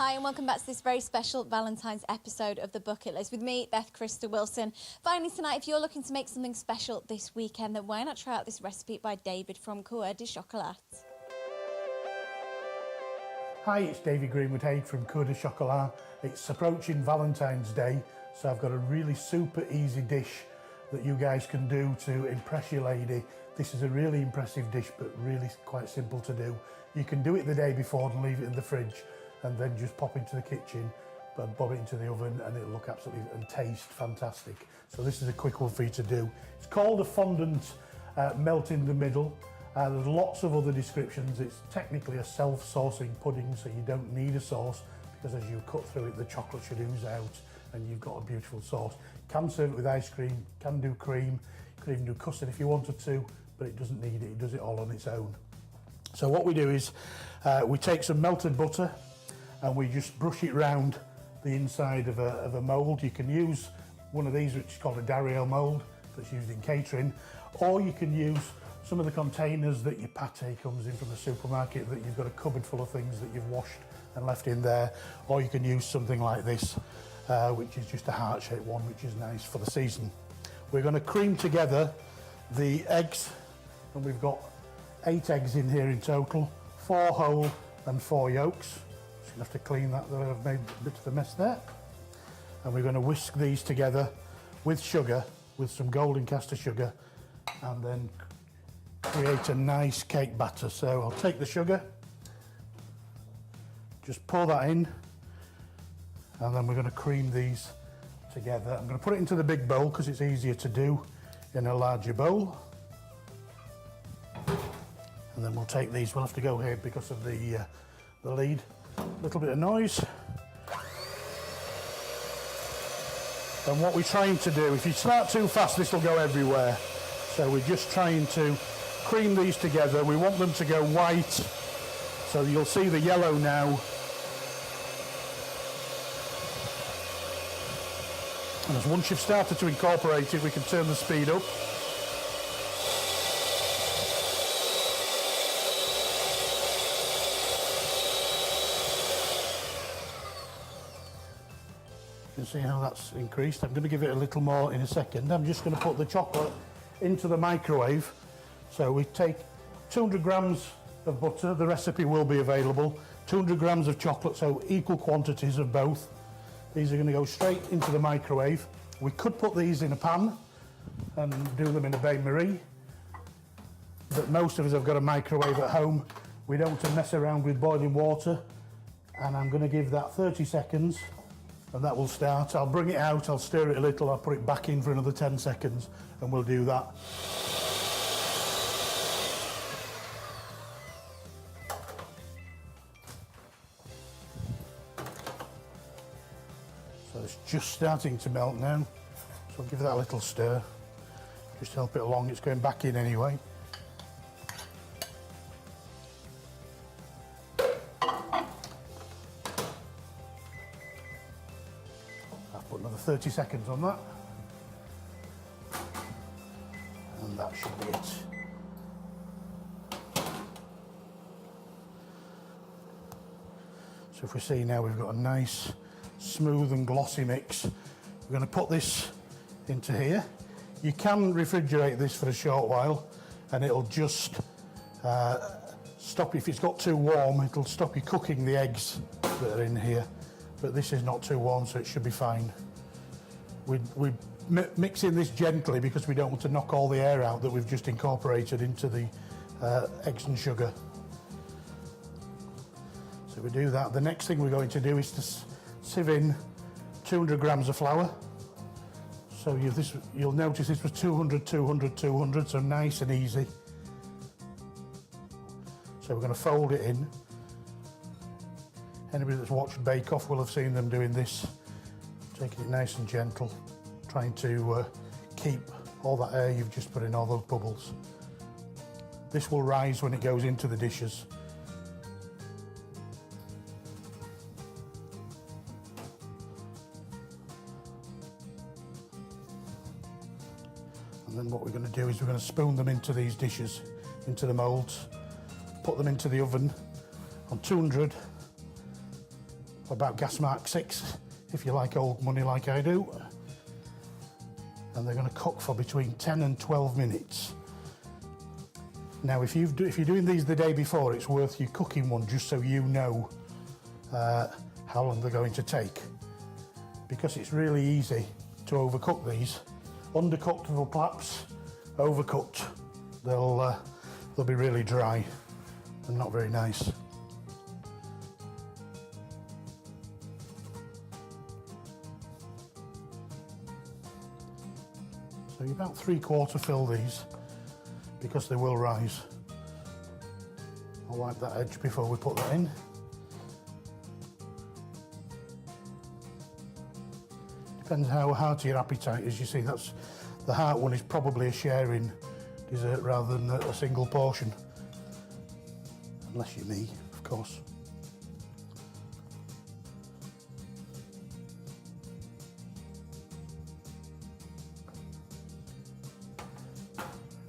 Hi and welcome back to this very special Valentine's episode of The Bucket List with me, Beth Krista Wilson. Finally tonight, if you're looking to make something special this weekend, then why not try out this recipe by David from Coeur De Xocolat. Hi, it's David Greenwood-Haig from Coeur De Xocolat. It's approaching Valentine's Day, so I've got a really super easy dish that you guys can do to impress your lady. This is a really impressive dish, but really quite simple to do. You can do it the day before and leave it in the fridge, and then just pop into the kitchen, but bob it into the oven, and it'll look absolutely and taste fantastic. So this is a quick one for you to do. It's called a fondant melt in the middle. There's lots of other descriptions. It's technically a self-saucing pudding, so you don't need a sauce, because as you cut through it, the chocolate should ooze out, and you've got a beautiful sauce. Can serve it with ice cream, can do cream, you could even do custard if you wanted to, but it doesn't need it does it all on its own. So what we do is we take some melted butter and we just brush it round the inside of a mould. You can use one of these, which is called a Dario mould, that's used in catering, or you can use some of the containers that your pâté comes in from the supermarket, that you've got a cupboard full of things that you've washed and left in there, or you can use something like this, which is just a heart-shaped one, which is nice for the season. We're going to cream together the eggs, and we've got 8 eggs in here in total, 4 whole and 4 yolks. Just gonna have to clean that, I've made a bit of a mess there. And we're going to whisk these together with sugar, with some golden caster sugar, and then create a nice cake batter. So I'll take the sugar, just pour that in, and then we're going to cream these together. I'm going to put it into the big bowl because it's easier to do in a larger bowl. And then we'll take these, we'll have to go here because of the lead. A little bit of noise. And what we're trying to do, if you start too fast, this will go everywhere. So we're just trying to cream these together. We want them to go white. So you'll see the yellow now. And as once you've started to incorporate it, we can turn the speed up. You can see how that's increased. I'm going to give it a little more in a second. I'm just going to put the chocolate into the microwave. So we take 200 grams of butter, the recipe will be available, 200 grams of chocolate, so equal quantities of both. These are going to go straight into the microwave. We could put these in a pan and do them in a bain-marie, but most of us have got a microwave at home. We don't want to mess around with boiling water, and I'm going to give that 30 seconds. And that will start. I'll bring it out, I'll stir it a little, I'll put it back in for another 10 seconds, and we'll do that. So it's just starting to melt now, so I'll give that a little stir, just help it along. It's going back in anyway. Put another 30 seconds on that, and that should be it. So if we see now, we've got a nice smooth and glossy mix. We're going to put this into here. You can refrigerate this for a short while and it'll just stop, if it's got too warm, it'll stop you cooking the eggs that are in here. But this is not too warm, so it should be fine. We're mixing this gently because we don't want to knock all the air out that we've just incorporated into the eggs and sugar. So we do that. The next thing we're going to do is to sieve in 200 grams of flour. So you'll notice this was 200, 200, 200, so nice and easy. So we're going to fold it in. Anybody that's watched Bake Off will have seen them doing this, taking it nice and gentle, trying to keep all that air you've just put in, all those bubbles. This will rise when it goes into the dishes. And then what we're going to do is we're going to spoon them into these dishes, into the moulds, put them into the oven on 200 about gas mark 6, if you like old money like I do. And they're going to cook for between 10 and 12 minutes. Now, if you're doing these the day before, it's worth you cooking one just so you know how long they're going to take. Because it's really easy to overcook these. Undercooked they'll collapse, overcooked they'll be really dry and not very nice. So you about 3/4 fill these because they will rise. I'll wipe that edge before we put that in. Depends how hearty your appetite is. You see, that's the heart one is probably a sharing dessert rather than a single portion. Unless you're me, of course.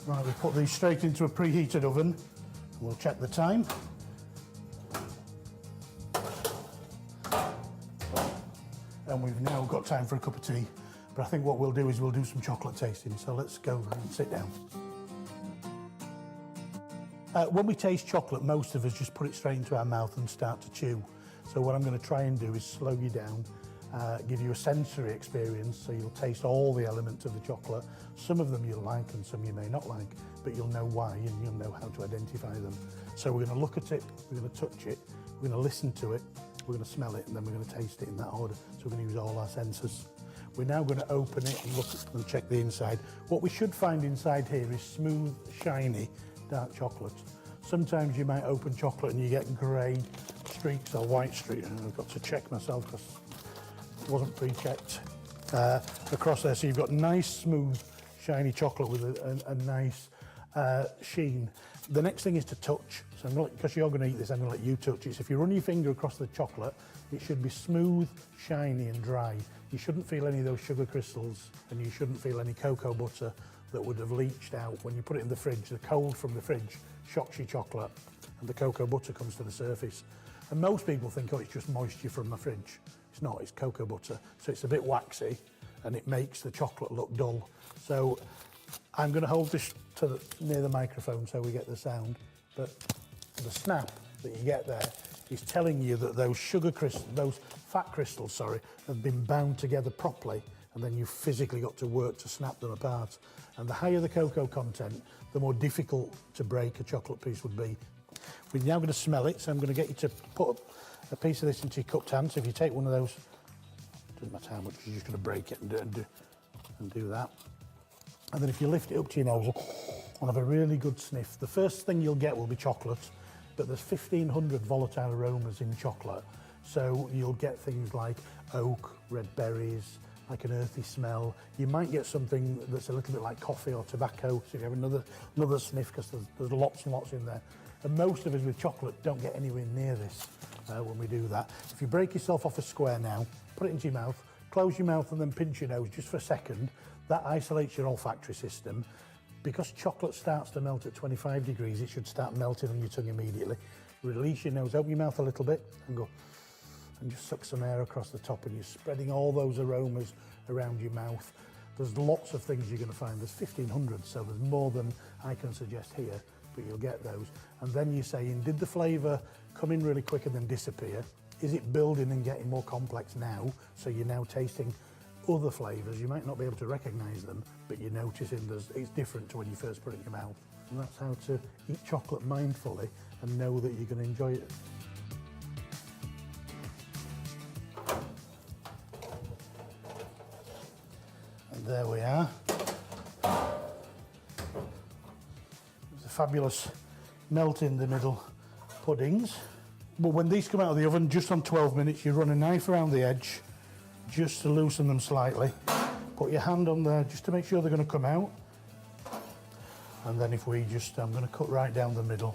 Right, we put these straight into a preheated oven and we'll check the time. And we've now got time for a cup of tea. But I think what we'll do is we'll do some chocolate tasting. So let's go and sit down. When we taste chocolate, most of us just put it straight into our mouth and start to chew. So what I'm going to try and do is slow you down, give you a sensory experience so you'll taste all the elements of the chocolate. Some of them you'll like and some you may not like, but you'll know why and you'll know how to identify them. So we're going to look at it, we're going to touch it, we're going to listen to it, we're going to smell it, and then we're going to taste it in that order. So we're going to use all our senses. We're now going to open it and look and check the inside. What we should find inside here is smooth, shiny, dark chocolate. Sometimes you might open chocolate and you get grey streaks or white streaks. And I've got to check myself because it wasn't pre-checked across there. So you've got nice, smooth, shiny chocolate with a nice sheen. The next thing is to touch. So because you're going to eat this, I'm going to let you touch it. So if you run your finger across the chocolate, it should be smooth, shiny and dry. You shouldn't feel any of those sugar crystals and you shouldn't feel any cocoa butter that would have leached out when you put it in the fridge. The cold from the fridge shocks your chocolate and the cocoa butter comes to the surface. And most people think, oh, it's just moisture from my fridge. It's not, it's cocoa butter. So it's a bit waxy and it makes the chocolate look dull. So I'm going to hold this near the microphone so we get the sound. But the snap that you get there is telling you that those fat crystals, have been bound together properly, and then you physically got to work to snap them apart. And the higher the cocoa content, the more difficult to break a chocolate piece would be. We're now going to smell it, so I'm going to get you to put a piece of this into your cupped hand. So if you take one of those, doesn't matter how much, you're just going to break it and do that. And then if you lift it up to your nose and have a really good sniff, the first thing you'll get will be chocolate, but there's 1,500 volatile aromas in chocolate. So you'll get things like oak, red berries, like an earthy smell. You might get something that's a little bit like coffee or tobacco, so you have another sniff because there's lots and lots in there. And most of us with chocolate don't get anywhere near this when we do that. If you break yourself off a square now, put it into your mouth, close your mouth and then pinch your nose just for a second. That isolates your olfactory system. Because chocolate starts to melt at 25 degrees, it should start melting on your tongue immediately. Release your nose, open your mouth a little bit and go, and just suck some air across the top and you're spreading all those aromas around your mouth. There's lots of things you're going to find. There's 1,500, so there's more than I can suggest here, but you'll get those. And then you're saying, did the flavour come in really quick and then disappear? Is it building and getting more complex now? So you're now tasting other flavours. You might not be able to recognise them, but you're noticing it's different to when you first put it in your mouth. And that's how to eat chocolate mindfully and know that you're going to enjoy it. And there we are. It's a fabulous melt in the middle puddings. But when these come out of the oven, just on 12 minutes, you run a knife around the edge just to loosen them slightly. Put your hand on there just to make sure they're going to come out. And then if I'm going to cut right down the middle.